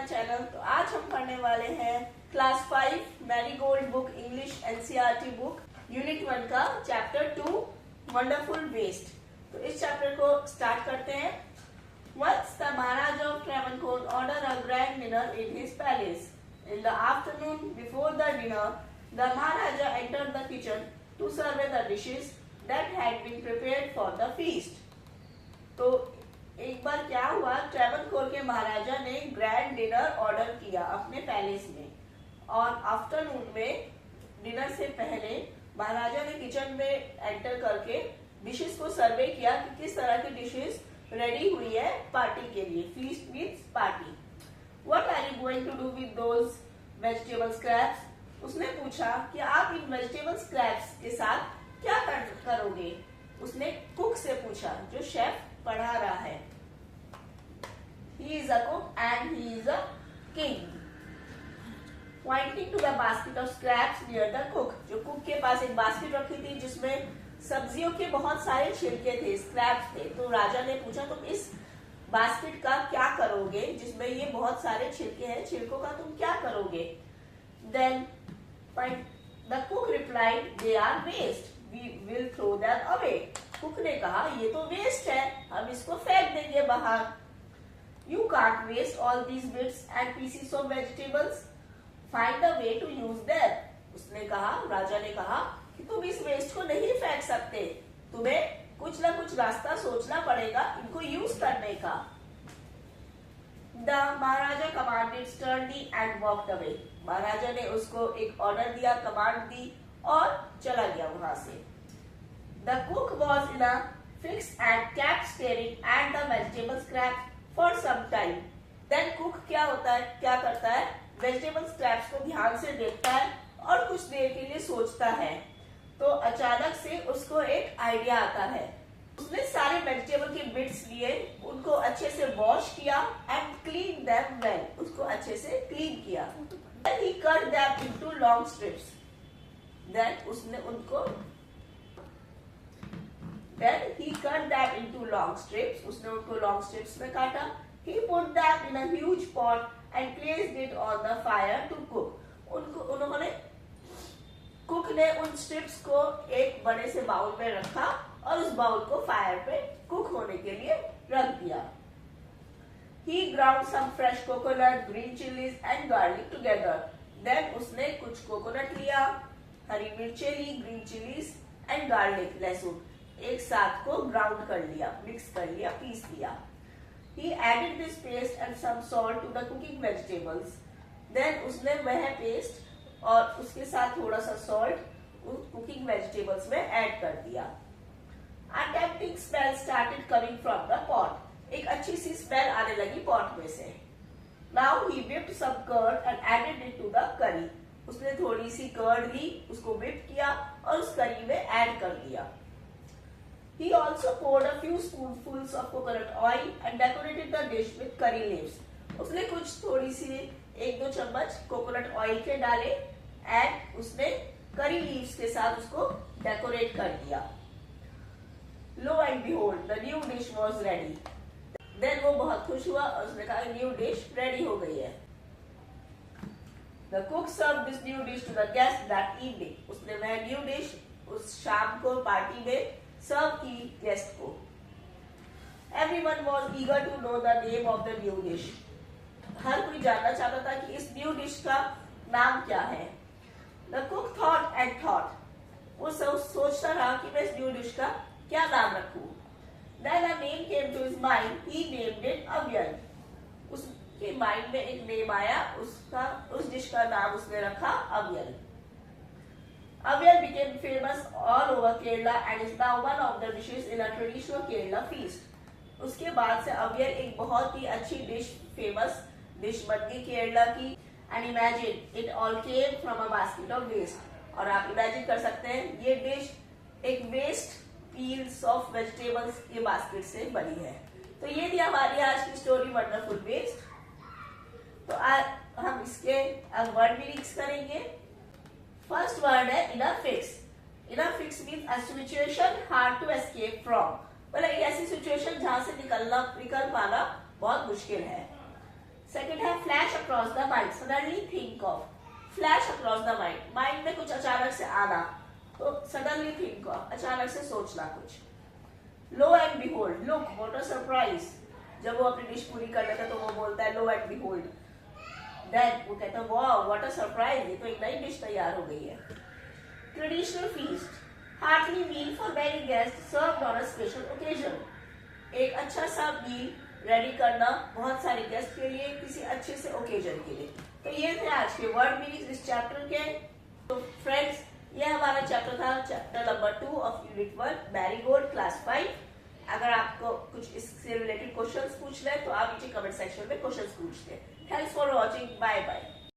My channel. तो आज हम पढ़ने वाले हैं class 5 marigold book English NCERT book unit 1 का चैप्टर 2 वंडरफुल वेस्ट। तो इस चैप्टर को स्टार्ट करते हैं। Once the Maharaja of Travancore ordered a grand dinner in his palace. In the afternoon, before the dinner, the Maharaja entered the kitchen to survey the dishes that had been prepared for the feast. तो एक बार क्या हुआ, ट्रेवनकोर के महाराजा ने grand dinner order किया अपने palace में, और आफ्टरनून में डिनर से पहले महाराजा ने किचन में एंटर करके डिशेस को सर्वे किया कि किस तरह की डिशेस रेडी हुई है पार्टी के लिए। Feast means party. What are you going to do with those vegetable scraps? उसने पूछा कि आप इन वेजिटेबल स्क्रैप्स के साथ क्या करोगे। उसने कुक से पूछा, जो शेफ पढ़ा रहा है। He is a cook and he is a king. Pointing to the basket of scraps near the cook. जो कुक के पास एक बास्केट रखी थी जिसमें सब्जियों के बहुत सारे छिलके थे, स्क्रैप्स थे। तो राजा ने पूछा, तुम इस बास्केट का क्या करोगे जिसमें ये बहुत सारे छिलके हैं, छिलकों का तुम क्या करोगे? Then the cook replied, they are waste. We will throw them away. Cook ने कहा, ये तो वेस्ट है, हम इसको फेंक देंगे बाहर। You can't waste all these bits and pieces of vegetables. Find a way to use them. उसने कहा, राजा ने कहा कि तुम इस वेस्ट को नहीं फेंक सकते, तुम्हें कुछ ना कुछ रास्ता सोचना पड़ेगा इनको यूज करने का। The Maharaja commanded sternly and walked away. महाराजा ने उसको एक ऑर्डर दिया, कमांड दी और चला गया वहां से। The cook was in a fix and kept staring at the vegetable scraps for some time. Then cook क्या करता है? वेजिटेबल स्क्रैप्स को ध्यान से देखता है और कुछ देर के लिए सोचता है। तो अचानक से उसको एक आइडिया आता है। उसने सारे वेजिटेबल के बिट्स लिए, उनको अच्छे से वॉश किया एंड क्लीन देम वेल, उसको अच्छे से क्लीन किया। Then he cut them into long strips. Then he cut them into long strips. उसने उनको long strips में काटा। He put them in a huge pot and placed it on the fire to cook. Cook ने उन strips को एक बड़े से बाउल में रखा और उस बाउल को फायर पे कुक होने के लिए रख दिया। He ground some fresh coconut, green chilies and garlic together. Then उसने कुछ कोकोनट लिया, हरी मिर्चें ली, ग्रीन चिलीज एंड गार्लिक, लहसुन, एक साथ को ग्राउंड कर लिया, मिक्स कर लिया, पीस लिया। He added this paste and some salt to the cooking vegetables. Then उसने वह पेस्ट और उसके साथ थोड़ा सा सॉल्ट उन कुकिंग वेजिटेबल्स में ऐड कर दिया। A tempting smell started coming from the pot. एक अच्छी सी स्मेल आने लगी पॉट में से। Now he whipped some curd and added it to the curry. उसने थोड़ी सी कर्ड ली, उसको whip किया और उस करी में ऐड कर दिया। He also poured a few spoonfuls of coconut oil and decorated the dish with curry leaves. उसने कुछ थोड़ी सी 1-2 चम्मच कोकोनट ऑयल के डाले एंड उसने करी लीव्स के साथ उसको डेकोरेट कर दिया। Lo and behold, the new dish was ready. Then वो बहुत खुश हुआ और उसने कहा न्यू डिश रेडी हो गई है। The cook served this new dish to the guests that evening. उसने वह न्यू डिश उस शाम को पार्टी में सर्व की गेस्ट को। Everyone was eager to know the name of the new dish. हर कोई जानना चाहता था कि इस न्यू डिश का नाम क्या है। The cook thought and thought. वो सोचता रहा कि मैं इस न्यू डिश का क्या नाम रखूं। Then a name came to his mind. He named it अव्यल। उसके माइंड में एक नेम आया, उस डिश का नाम उसने रखा अव्यल। Avyal became famous all over Kerala and is now one of the dishes in a traditional Kerala feast. उसके बाद से अव्यल एक बहुत ही अच्छी फेमस डिश बन गई केरला की। And imagine it all came from a basket of waste. और आप इमेजिन कर सकते हैं ये डिश एक वेस्ट पील्स ऑफ वेजिटेबल्स के बास्केट से बनी है। तो ये थी हमारी आज की स्टोरी वंडरफुल वेस्ट। तो आज हम इसके अब वर्ड मीनिंग्स करेंगे। फर्स्ट वर्ड है in a fix. In a fix means a situation hard to escape from, मतलब एक ऐसी सिचुएशन जहां से निकल पाना बहुत मुश्किल है। सेकंड है flash across the mind, suddenly think of, flash across the mind, mind में कुछ अचानक से आना, तो सडनली थिंक ऑफ, अचानक से सोचना कुछ। Lo and behold, look what a surprise, जब वो अपनी डिश पूरी कर लेता है तो वो बोलता है लो एंड बिहोल्ड, देन वो कहता है वाओ व्हाट अ सरप्राइज, ये तो एक नई डिश तैयार हो गई है। Traditional feast, hearty meal for many guest served on a special occasion, एक अच्छा सा मील रेडी करना बहुत सारे गेस्ट के लिए किसी अच्छे से ओकेजन के लिए। तो ये थे आज के वर्ड मीनिंग्स इस चैप्टर के। तो फ्रेंड्स, ये हमारा चैप्टर था, chapter number 2 of unit 1 marigold class 5। अगर आपको कुछ इससे रिलेटेड क्वेश्चंस पूछना है तो आप नीचे कमेंट सेक्शन में क्वेश्चंस पूछते हैं। Thanks for watching, bye bye.